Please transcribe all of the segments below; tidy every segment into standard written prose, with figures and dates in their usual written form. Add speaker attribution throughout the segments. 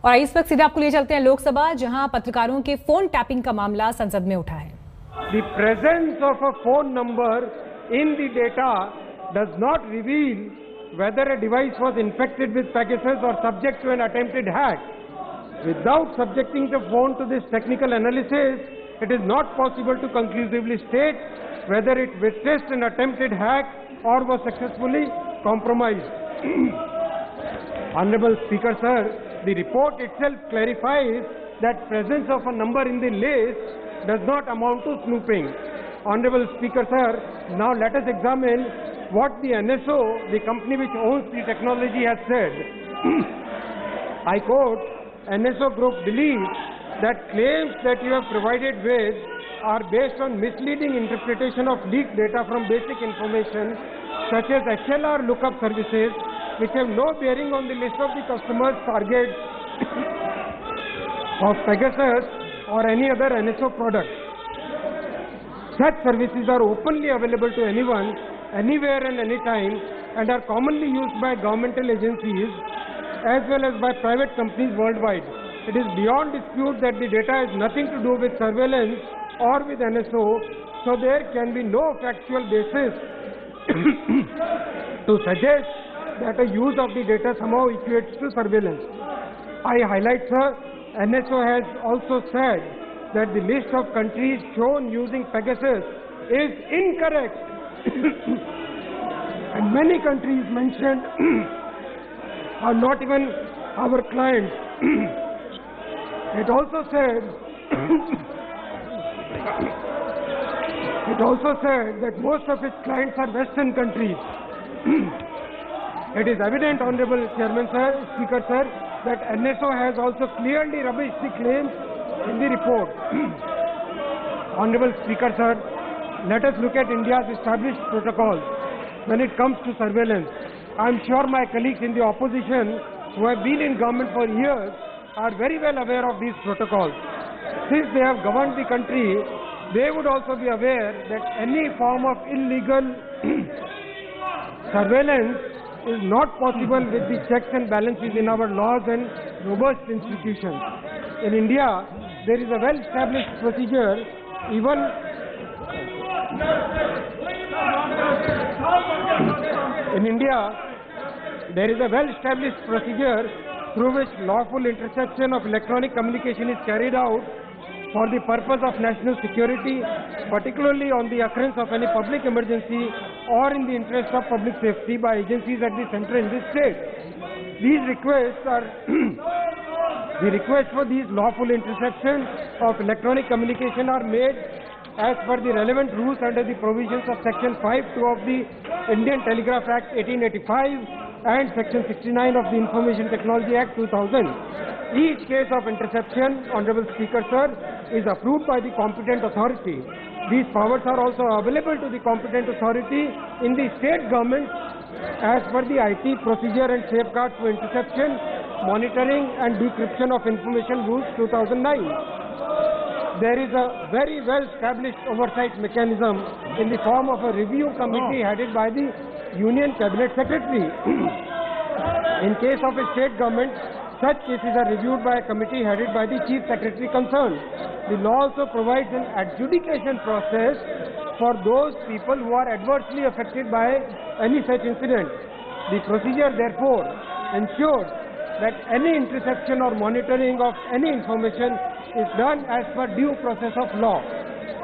Speaker 1: और इस वक्त सीधे आपको ले चलते हैं लोकसभा, जहां पत्रकारों के फोन टैपिंग का मामला संसद में उठा है।
Speaker 2: The presence of a phone number in the data does not reveal whether a device was infected with Pegasus or subject to an attempted hack. Without subjecting the phone to this technical analysis, it is not possible to conclusively state whether it witnessed an attempted hack or was successfully compromised. Honorable Speaker, sir, the report itself clarifies that presence of a number in the list does not amount to snooping. Honorable Speaker, sir, now let us examine what the NSO, the company which owns the technology, has said. I quote, NSO Group believes that claims that you have provided with are based on misleading interpretation of leaked data from basic information such as HLR lookup services, which have no bearing on the list of the customers targets of Pegasus or any other NSO product. Such services are openly available to anyone, anywhere and anytime, and are commonly used by governmental agencies as well as by private companies worldwide. It is beyond dispute that the data has nothing to do with surveillance or with NSO, so there can be no factual basis to suggest that a use of the data somehow equates to surveillance. I highlight, sir, NSO has also said that the list of countries shown using Pegasus is incorrect. And many countries mentioned are not even our clients. It also said that most of its clients are Western countries. It is evident, Honorable Chairman, sir, Speaker, sir, that NSO has also clearly rubbished the claims in the report. Honorable Speaker, sir, let us look at India's established protocols when it comes to surveillance. I am sure my colleagues in the opposition who have been in government for years are very well aware of these protocols. Since they have governed the country, they would also be aware that any form of illegal surveillance is not possible with the checks and balances in our laws and robust institutions. In India, there is a well-established procedure through which lawful interception of electronic communication is carried out for the purpose of national security, particularly on the occurrence of any public emergency or in the interest of public safety by agencies at the center in the state. These requests are the requests for these lawful interception of electronic communication are made as per the relevant rules under the provisions of Section 5(2) of the Indian Telegraph Act 1885 and Section 69 of the Information Technology Act 2000. Each case of interception, Honorable Speaker, sir, is approved by the competent authority. These powers are also available to the competent authority in the state government as per the IT Procedure and Safeguards for Interception, Monitoring and Decryption of Information Rules 2009. There is a very well-established oversight mechanism in the form of a review committee headed by the Union Cabinet Secretary. In case of a state government, such cases are reviewed by a committee headed by the Chief Secretary concerned. The law also provides an adjudication process for those people who are adversely affected by any such incident. The procedure, therefore, ensures that any interception or monitoring of any information is done as per due process of law.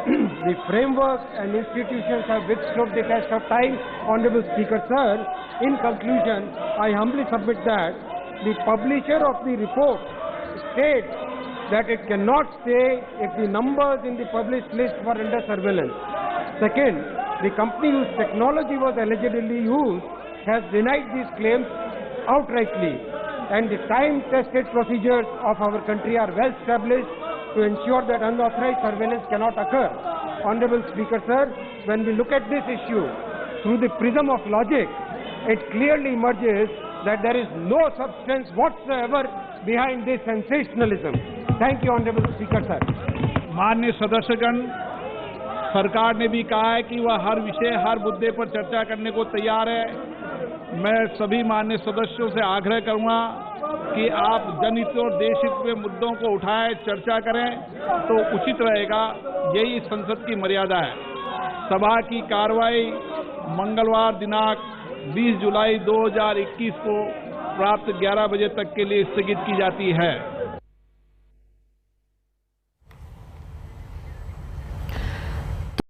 Speaker 2: The framework and institutions have withstood the test of time, Honorable Speaker, sir. In conclusion, I humbly submit that the publisher of the report states that it cannot say if the numbers in the published list were under surveillance. Second, the company whose technology was allegedly used has denied these claims outrightly, and the time-tested procedures of our country are well established to ensure that unauthorized surveillance cannot occur. Honorable Speaker, sir, when we look at this issue through the prism of logic, it clearly emerges that there is no substance whatsoever behind this sensationalism. Thank you, Honorable Speaker, sir.
Speaker 3: माननीय सदस्यगण, सरकार ने भी कहा है कि वह हर विषय, हर मुद्दे पर चर्चा करने को तैयार है। मैं सभी माननीय सदस्यों से आग्रह करूंगा कि आप जनहित और देशहित के मुद्दों को उठाएं, चर्चा करें तो उचित रहेगा। यही संसद की मर्यादा है। सभा की कार्रवाई मंगलवार दिनांक 20 जुलाई 2021 को प्राप्त 11 बजे तक के लिए स्थगित की जाती है।